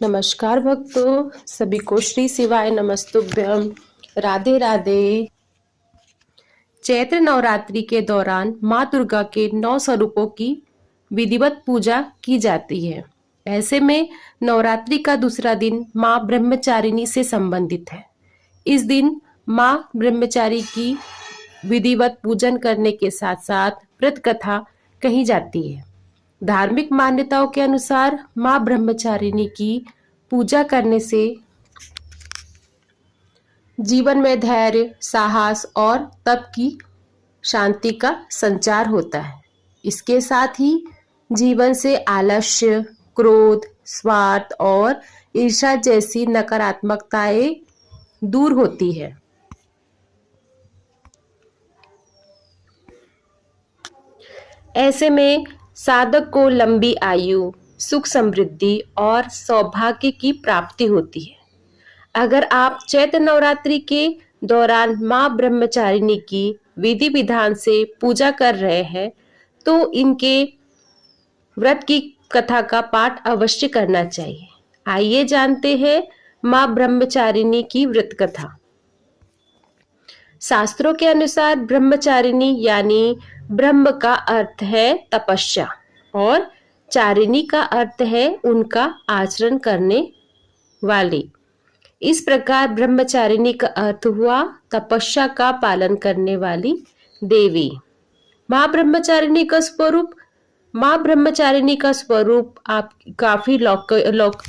नमस्कार भक्तों, सभी को श्री शिवाय नमस्तुभ्यम। राधे राधे। चैत्र नवरात्रि के दौरान माँ दुर्गा के 9 स्वरूपों की विधिवत पूजा की जाती है। ऐसे में नवरात्रि का दूसरा दिन माँ ब्रह्मचारिणी से संबंधित है। इस दिन माँ ब्रह्मचारी की विधिवत पूजन करने के साथ साथ व्रत कथा कही जाती है। धार्मिक मान्यताओं के अनुसार माँ ब्रह्मचारिणी की पूजा करने से जीवन में धैर्य, साहस और तप की शांति का संचार होता है। इसके साथ ही जीवन से आलस्य, क्रोध, स्वार्थ और ईर्ष्या जैसी नकारात्मकताएं दूर होती है। ऐसे में साधक को लंबी आयु, सुख समृद्धि और सौभाग्य की प्राप्ति होती है। अगर आप चैत्र नवरात्रि के दौरान माँ ब्रह्मचारिणी की विधि विधान से पूजा कर रहे हैं तो इनके व्रत की कथा का पाठ अवश्य करना चाहिए। आइए जानते हैं माँ ब्रह्मचारिणी की व्रत कथा। शास्त्रों के अनुसार ब्रह्मचारिणी यानी ब्रह्म का अर्थ है तपस्या और चारिणी का अर्थ है उनका आचरण करने वाली। इस प्रकार ब्रह्मचारिणी का अर्थ हुआ तपस्या का पालन करने वाली देवी। माँ ब्रह्मचारिणी का स्वरूप आप काफी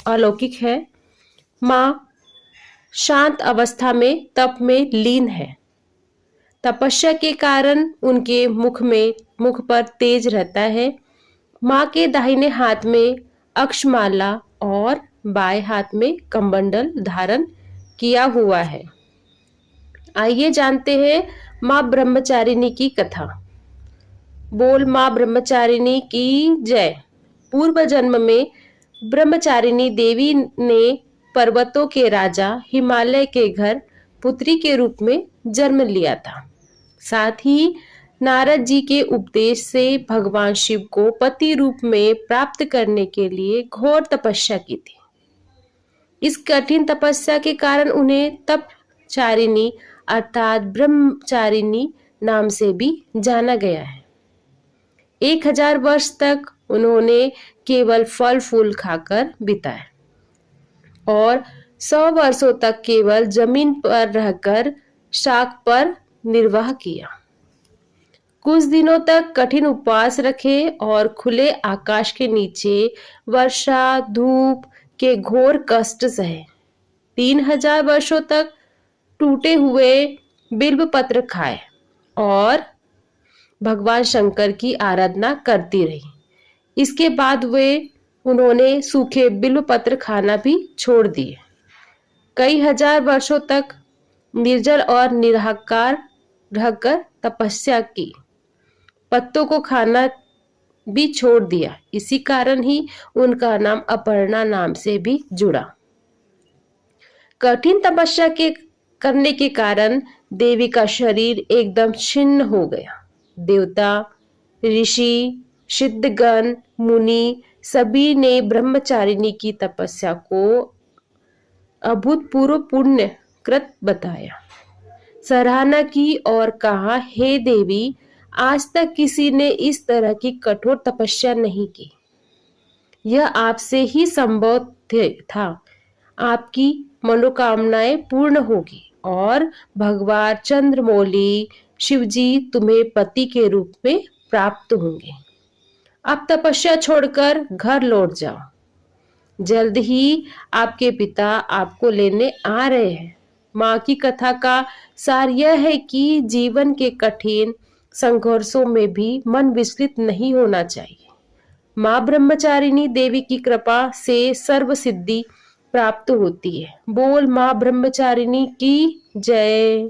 अलौकिक है। माँ शांत अवस्था में तप में लीन है। तपस्या के कारण उनके मुख पर तेज रहता है। माँ के दाहिने हाथ में अक्षमाला और बाएं हाथ में कमंडल धारण किया हुआ है। आइए जानते हैं माँ ब्रह्मचारिणी की कथा। बोल माँ ब्रह्मचारिणी की जय। पूर्व जन्म में ब्रह्मचारिणी देवी ने पर्वतों के राजा हिमालय के घर पुत्री के रूप में जन्म लिया था। साथ ही नारद जी के उपदेश से भगवान शिव को पति रूप में प्राप्त करने के लिए घोर तपस्या की थी। इस कठिन तपस्या के कारण उन्हें तपचारिणी अर्थात ब्रह्मचारिणी नाम से भी जाना गया है। 1000 वर्ष तक उन्होंने केवल फल फूल खाकर बिताए और 100 वर्षों तक केवल जमीन पर रहकर शाक पर निर्वाह किया। कुछ दिनों तक कठिन उपवास रखे और खुले आकाश के नीचे वर्षा धूप के घोर कष्ट सहे। 3000 वर्षों तक टूटे हुए बिल्व पत्र खाए और भगवान शंकर की आराधना करती रही। इसके बाद उन्होंने सूखे बिल्व पत्र खाना भी छोड़ दिए। कई हजार वर्षों तक निर्जल और निराहार रहकर तपस्या की। पत्तों को खाना भी छोड़ दिया। इसी कारण ही उनका नाम अपर्णा नाम से भी जुड़ा। कठिन तपस्या करने के कारण देवी का शरीर एकदम छिन्न हो गया। देवता, ऋषि, सिद्धगण, मुनि सभी ने ब्रह्मचारिणी की तपस्या को अभूतपूर्व पुण्य कृत बताया, सराहना की और कहा, हे देवी, आज तक किसी ने इस तरह की कठोर तपस्या नहीं की। यह आपसे ही संभव था। आपकी मनोकामनाएं पूर्ण होगी और भगवान चंद्रमौली शिवजी तुम्हें पति के रूप में प्राप्त होंगे। अब तपस्या छोड़कर घर लौट जाओ। जल्द ही आपके पिता आपको लेने आ रहे हैं। माँ की कथा का सार यह है कि जीवन के कठिन संघर्षों में भी मन विचलित नहीं होना चाहिए। माँ ब्रह्मचारिणी देवी की कृपा से सर्व सिद्धि प्राप्त होती है। बोल माँ ब्रह्मचारिणी की जय।